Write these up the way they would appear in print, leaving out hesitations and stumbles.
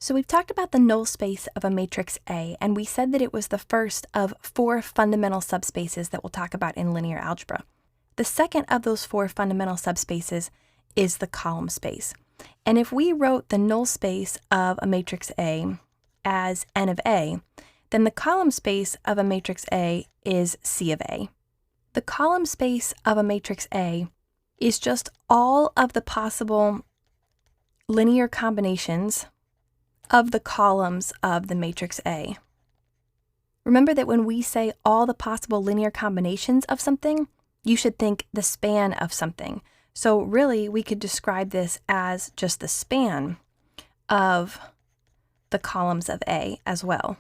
So we've talked about the null space of a matrix A, and we said that it was the first of 4 fundamental subspaces that we'll talk about in linear algebra. The second of those 4 fundamental subspaces is the column space. And if we wrote the null space of a matrix A as n of A, then the column space of a matrix A is C of A. The column space of a matrix A is just all of the possible linear combinations of the columns of the matrix A. Remember that when we say all the possible linear combinations of something, you should think the span of something. So really, we could describe this as just the span of the columns of A as well.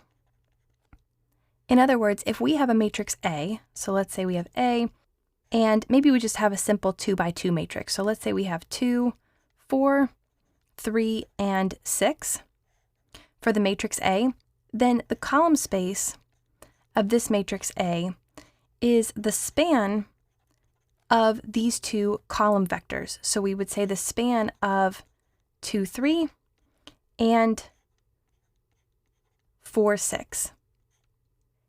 In other words, if we have a matrix A, so let's say we have A, and maybe we just have a simple 2 by 2 matrix. So let's say we have 2, 4, 3, and 6 for the matrix A, then the column space of this matrix A is the span of these 2 column vectors. So we would say the span of 2, 3 and 4, 6.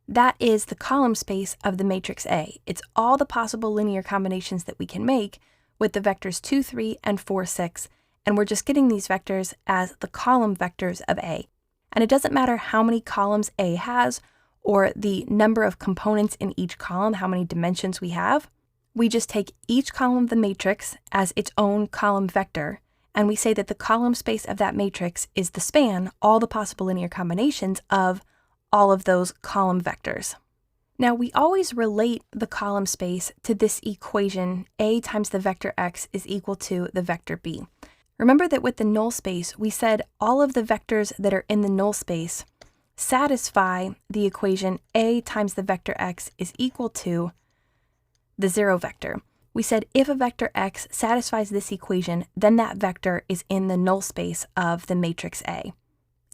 That is the column space of the matrix A. It's all the possible linear combinations that we can make with the vectors 2, 3, and 4, 6, and we're just getting these vectors as the column vectors of A. And it doesn't matter how many columns A has or the number of components in each column, how many dimensions we have. We just take each column of the matrix as its own column vector, and we say that the column space of that matrix is the span, all the possible linear combinations of all of those column vectors. Now, we always relate the column space to this equation, A times the vector x is equal to the vector b. Remember that with the null space, we said all of the vectors that are in the null space satisfy the equation A times the vector x is equal to the 0 vector. We said if a vector x satisfies this equation, then that vector is in the null space of the matrix A.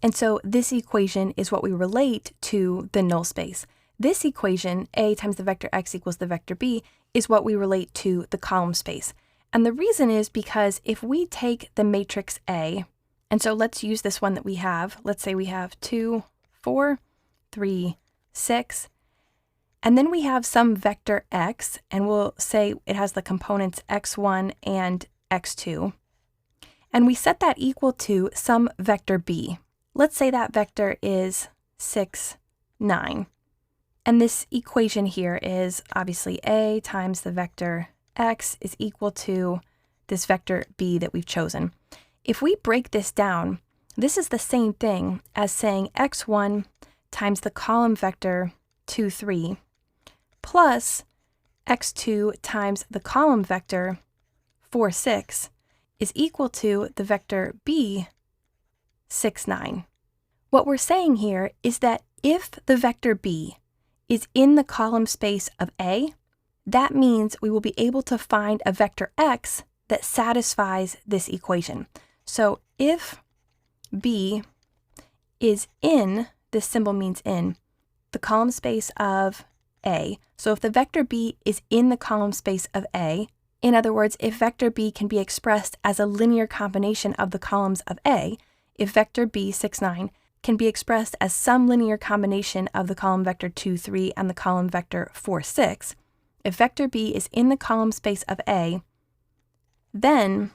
And so this equation is what we relate to the null space. This equation, A times the vector x equals the vector b, is what we relate to the column space. And the reason is because if we take the matrix A, and so let's use this one that we have. Let's say we have 2, 4, 3, 6, and then we have some vector x, and we'll say it has the components x1 and x2. And we set that equal to some vector b. Let's say that vector is 6, 9. And this equation here is obviously A times the vector x is equal to this vector b that we've chosen. If we break this down, this is the same thing as saying x1 times the column vector 2, 3 plus x2 times the column vector 4, 6 is equal to the vector b 6, 9. What we're saying here is that if the vector b is in the column space of A, that means we will be able to find a vector x that satisfies this equation. So if b is in, this symbol means in, the column space of A, so if the vector b is in the column space of A, in other words, if vector b can be expressed as a linear combination of the columns of A, if vector b 6, 9 can be expressed as some linear combination of the column vector 2, 3 and the column vector 4, 6, if vector b is in the column space of A, then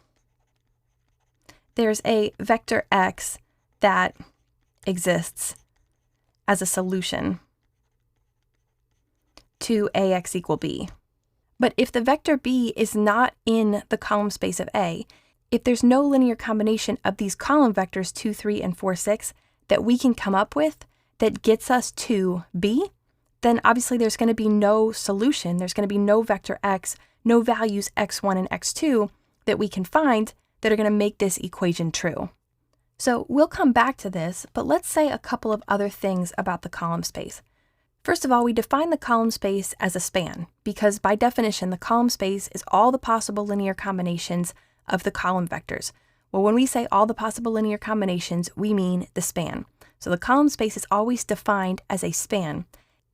there's a vector x that exists as a solution to ax equal b. But if the vector b is not in the column space of A, if there's no linear combination of these column vectors 2, 3, and 4, 6 that we can come up with that gets us to b, then obviously there's going to be no solution. There's going to be no vector x, no values x1 and x2 that we can find that are going to make this equation true. So we'll come back to this, but let's say a couple of other things about the column space. First of all, we define the column space as a span because by definition, the column space is all the possible linear combinations of the column vectors. Well, when we say all the possible linear combinations, we mean the span. So the column space is always defined as a span.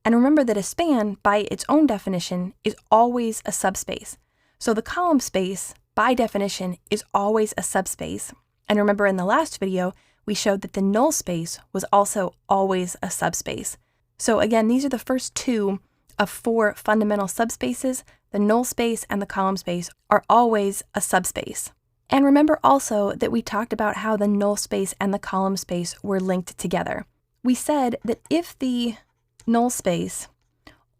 And remember that a span, by its own definition, is always a subspace. So the column space, by definition, is always a subspace. And remember in the last video, we showed that the null space was also always a subspace. So again, these are the first two of 4 fundamental subspaces. The null space and the column space are always a subspace. And remember also that we talked about how the null space and the column space were linked together. We said that if the null space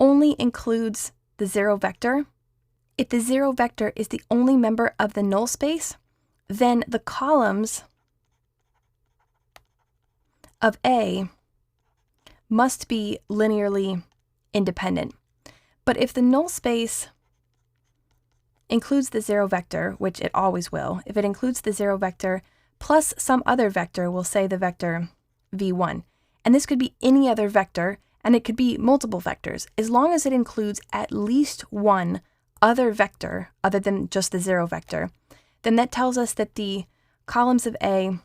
only includes the 0 vector, if the 0 vector is the only member of the null space, then the columns of A must be linearly independent. But if the null space includes the 0 vector, which it always will, if it includes the 0 vector plus some other vector, we'll say the vector v1, and this could be any other vector, and it could be multiple vectors, as long as it includes at least one other vector other than just the 0 vector, then that tells us that the columns of A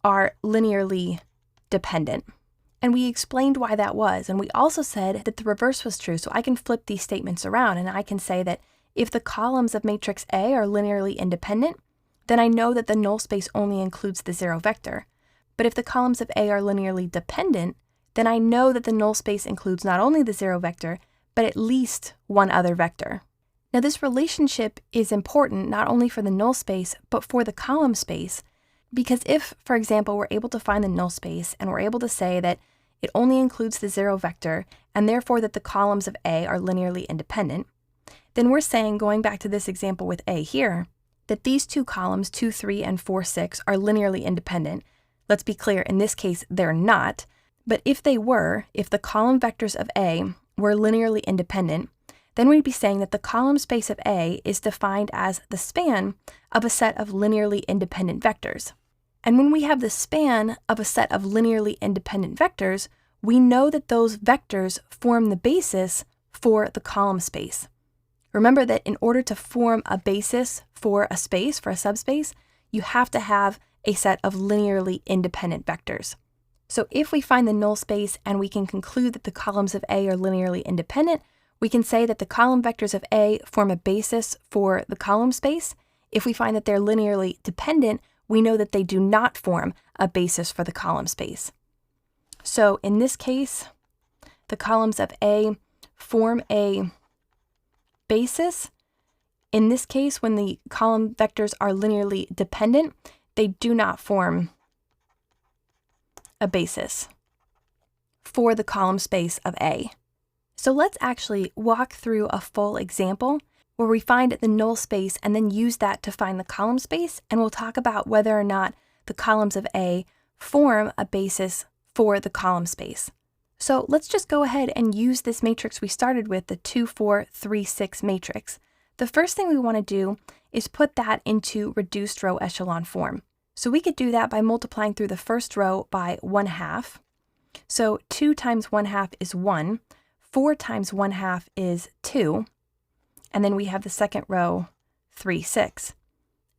are linearly dependent. And we explained why that was, and we also said that the reverse was true, so I can flip these statements around and I can say that if the columns of matrix A are linearly independent, then I know that the null space only includes the 0 vector. But if the columns of A are linearly dependent, then I know that the null space includes not only the 0 vector, but at least one other vector. Now this relationship is important not only for the null space, but for the column space, because if, for example, we're able to find the null space and we're able to say that it only includes the 0 vector, and therefore that the columns of A are linearly independent, then we're saying, going back to this example with A here, that these two columns, 2, 3, and 4, 6, are linearly independent. Let's be clear, in this case, they're not. But if they were, if the column vectors of A were linearly independent, then we'd be saying that the column space of A is defined as the span of a set of linearly independent vectors. And when we have the span of a set of linearly independent vectors, we know that those vectors form the basis for the column space. Remember that in order to form a basis for a space, for a subspace, you have to have a set of linearly independent vectors. So if we find the null space and we can conclude that the columns of A are linearly independent, we can say that the column vectors of A form a basis for the column space. If we find that they're linearly dependent, we know that they do not form a basis for the column space. So in this case, the columns of A form a basis. In this case, when the column vectors are linearly dependent, they do not form a basis for the column space of A. So let's actually walk through a full example where we find the null space and then use that to find the column space, and we'll talk about whether or not the columns of A form a basis for the column space. So let's just go ahead and use this matrix we started with, the 2, 4, 3, 6 matrix. The first thing we want to do is put that into reduced row echelon form. So we could do that by multiplying through the first row by 1/2. So 2 times 1/2 is 1, 4 times 1/2 is 2, and then we have the second row, 3, 6.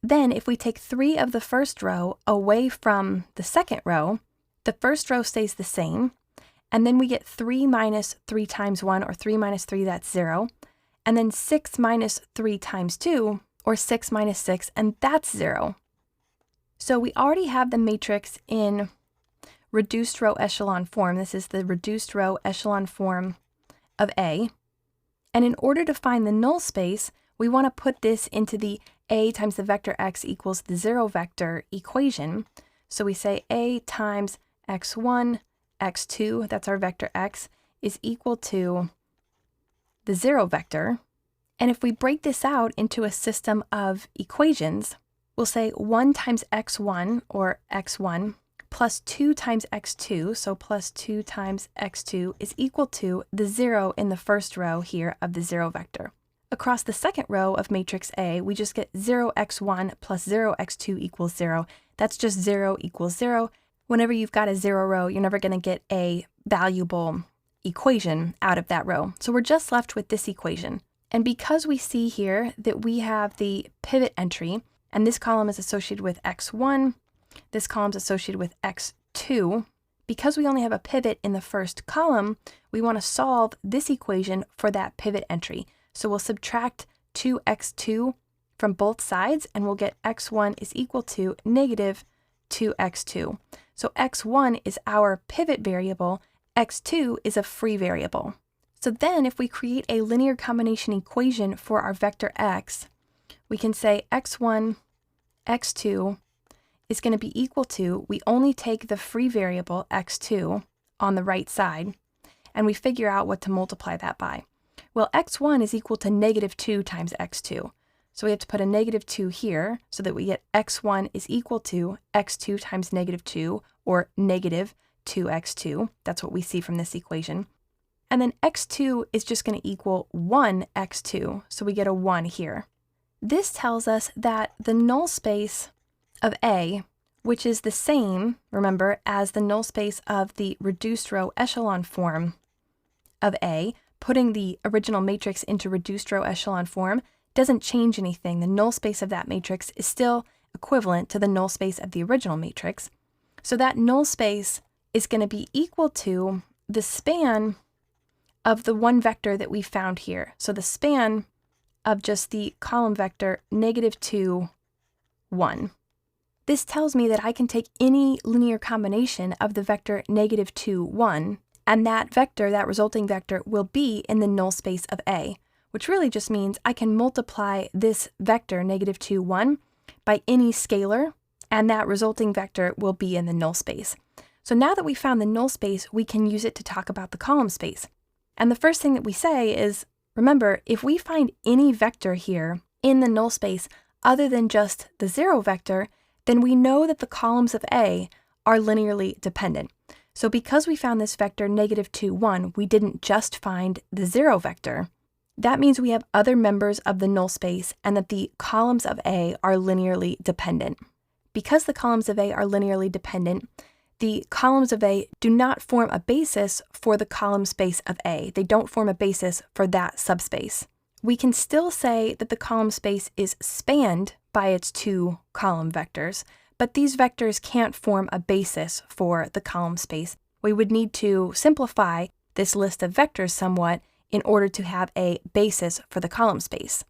Then if we take 3 of the first row away from the second row, the first row stays the same, and then we get 3 minus 3 times 1, or 3 minus 3, that's 0, and then 6 minus 3 times 2, or 6 minus 6, and that's 0. So we already have the matrix in reduced row echelon form. This is the reduced row echelon form of A. And in order to find the null space, we want to put this into the A times the vector x equals the 0 vector equation. So we say A times x1, x2, that's our vector x, is equal to the 0 vector. And if we break this out into a system of equations, we'll say 1 times x1, or x1, plus 2 times x2, so plus 2 times x2, is equal to the 0 in the first row here of the 0 vector. Across the second row of matrix A, we just get 0x1 plus 0x2 equals 0. That's just 0 equals 0. Whenever you've got a 0 row, you're never going to get a valuable equation out of that row. So we're just left with this equation. And because we see here that we have the pivot entry, and this column is associated with x1, this column is associated with x2, because we only have a pivot in the first column, we want to solve this equation for that pivot entry. So we'll subtract 2x2 from both sides, and we'll get x1 is equal to negative 2x2. So x1 is our pivot variable, x2 is a free variable. So then if we create a linear combination equation for our vector x, we can say x1, x2 is going to be equal to, we only take the free variable x2 on the right side, and we figure out what to multiply that by. Well, x1 is equal to negative 2 times x2. So we have to put a negative 2 here so that we get x1 is equal to x2 times negative 2, or negative 2x2. That's what we see from this equation. And then x2 is just going to equal 1x2, so we get a 1 here. This tells us that the null space of A, which is the same, remember, as the null space of the reduced row echelon form of A, putting the original matrix into reduced row echelon form doesn't change anything. The null space of that matrix is still equivalent to the null space of the original matrix. So that null space is going to be equal to the span of the one vector that we found here. So the span of just the column vector negative 2, 1. This tells me that I can take any linear combination of the vector negative 2, 1, and that vector, that resulting vector, will be in the null space of A, which really just means I can multiply this vector negative 2, 1 by any scalar, and that resulting vector will be in the null space. So now that we found the null space, we can use it to talk about the column space. And the first thing that we say is, remember, if we find any vector here in the null space other than just the 0 vector, then we know that the columns of A are linearly dependent. So because we found this vector negative 2, 1, we didn't just find the 0 vector. That means we have other members of the null space and that the columns of A are linearly dependent. Because the columns of A are linearly dependent, the columns of A do not form a basis for the column space of A. They don't form a basis for that subspace. We can still say that the column space is spanned by its 2 column vectors, but these vectors can't form a basis for the column space. We would need to simplify this list of vectors somewhat in order to have a basis for the column space.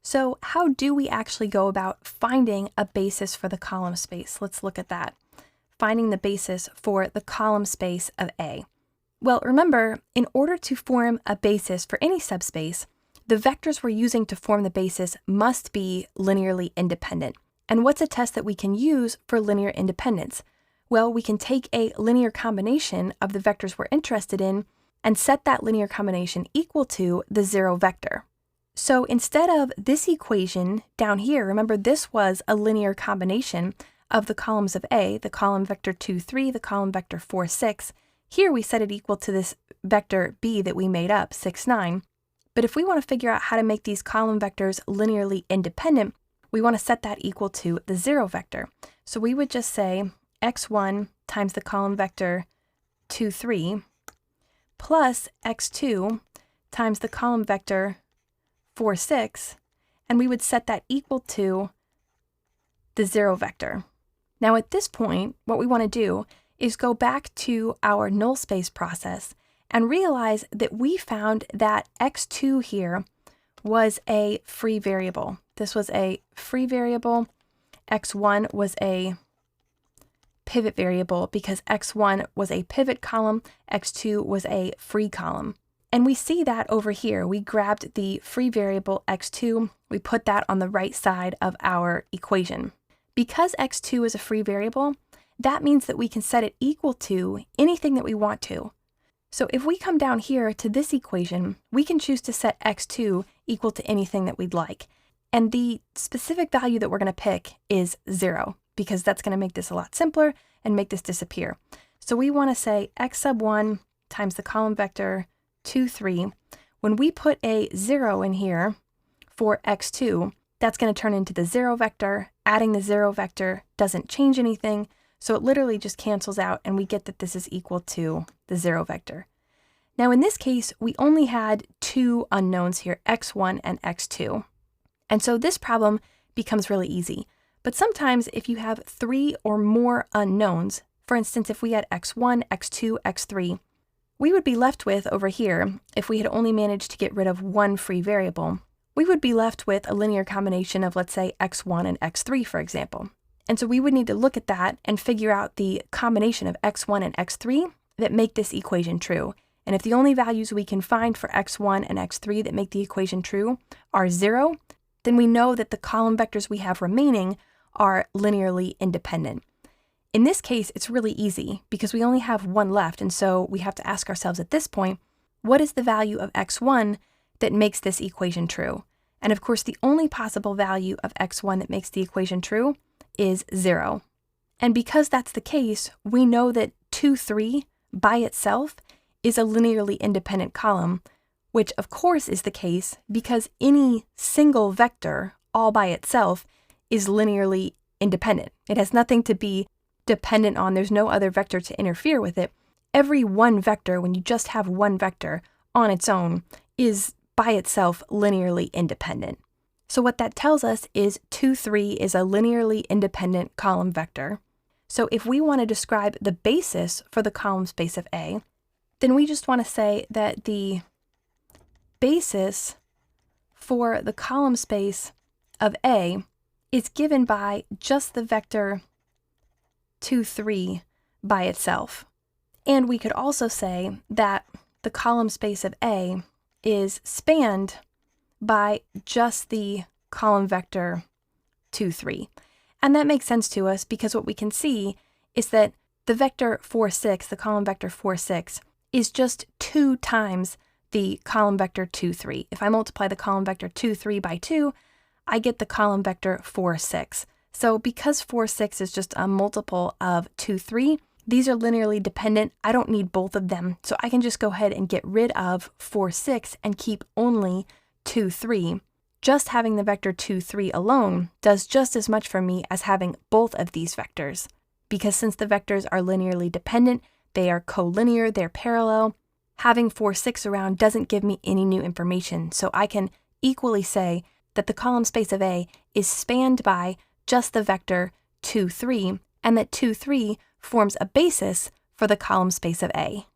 So how do we actually go about finding a basis for the column space? Let's look at that. Finding the basis for the column space of A. Well, remember, in order to form a basis for any subspace, the vectors we're using to form the basis must be linearly independent. And what's a test that we can use for linear independence? Well, we can take a linear combination of the vectors we're interested in and set that linear combination equal to the 0 vector. So instead of this equation down here, remember this was a linear combination of the columns of A, the column vector 2, 3, the column vector 4, 6. Here we set it equal to this vector B that we made up, 6, 9. But if we want to figure out how to make these column vectors linearly independent, we want to set that equal to the 0 vector. So we would just say x1 times the column vector 2, 3 plus x2 times the column vector 4, 6, and we would set that equal to the 0 vector. Now at this point, what we want to do is go back to our null space process and realize that we found that x2 here was a free variable. This was a free variable. x1 was a pivot variable because x1 was a pivot column, x2 was a free column. And we see that over here. We grabbed the free variable x2, we put that on the right side of our equation. Because x2 is a free variable, that means that we can set it equal to anything that we want to. So if we come down here to this equation, we can choose to set x2 equal to anything that we'd like. And the specific value that we're going to pick is 0, because that's going to make this a lot simpler and make this disappear. So we want to say x sub 1 times the column vector 2, 3. When we put a 0 in here for x2, that's going to turn into the 0 vector. Adding the 0 vector doesn't change anything, so it literally just cancels out, and we get that this is equal to the 0 vector. Now in this case, we only had 2 unknowns here, x1 and x2. And so this problem becomes really easy. But sometimes if you have 3 or more unknowns, for instance, if we had x1, x2, x3, we would be left with over here, if we had only managed to get rid of one free variable, we would be left with a linear combination of, let's say, x1 and x3, for example. And so we would need to look at that and figure out the combination of x1 and x3 that make this equation true. And if the only values we can find for x1 and x3 that make the equation true are 0, then we know that the column vectors we have remaining are linearly independent. In this case, it's really easy because we only have one left, and so we have to ask ourselves at this point, what is the value of x1 that makes this equation true? And of course, the only possible value of x1 that makes the equation true is 0. And because that's the case, we know that 2, 3 by itself is a linearly independent column, which of course is the case because any single vector all by itself is linearly independent. It has nothing to be dependent on, there's no other vector to interfere with it. Every one vector, when you just have one vector on its own, is by itself linearly independent. So what that tells us is 2, 3 is a linearly independent column vector. So if we want to describe the basis for the column space of A, then we just want to say that the basis for the column space of A is given by just the vector 2, 3 by itself. And we could also say that the column space of A is spanned by just the column vector 2, 3. And that makes sense to us because what we can see is that the vector 4, 6, the column vector 4, 6, is just 2 times the column vector 2, 3. If I multiply the column vector 2, 3 by 2, I get the column vector 4, 6. So because 4, 6 is just a multiple of 2, 3, these are linearly dependent. I don't need both of them. So I can just go ahead and get rid of 4, 6 and keep only 2, 3. Just having the vector 2, 3 alone does just as much for me as having both of these vectors. Because since the vectors are linearly dependent, they are collinear, they're parallel, having 4, 6 around doesn't give me any new information. So I can equally say that the column space of A is spanned by just the vector 2, 3, and that 2, 3 forms a basis for the column space of A.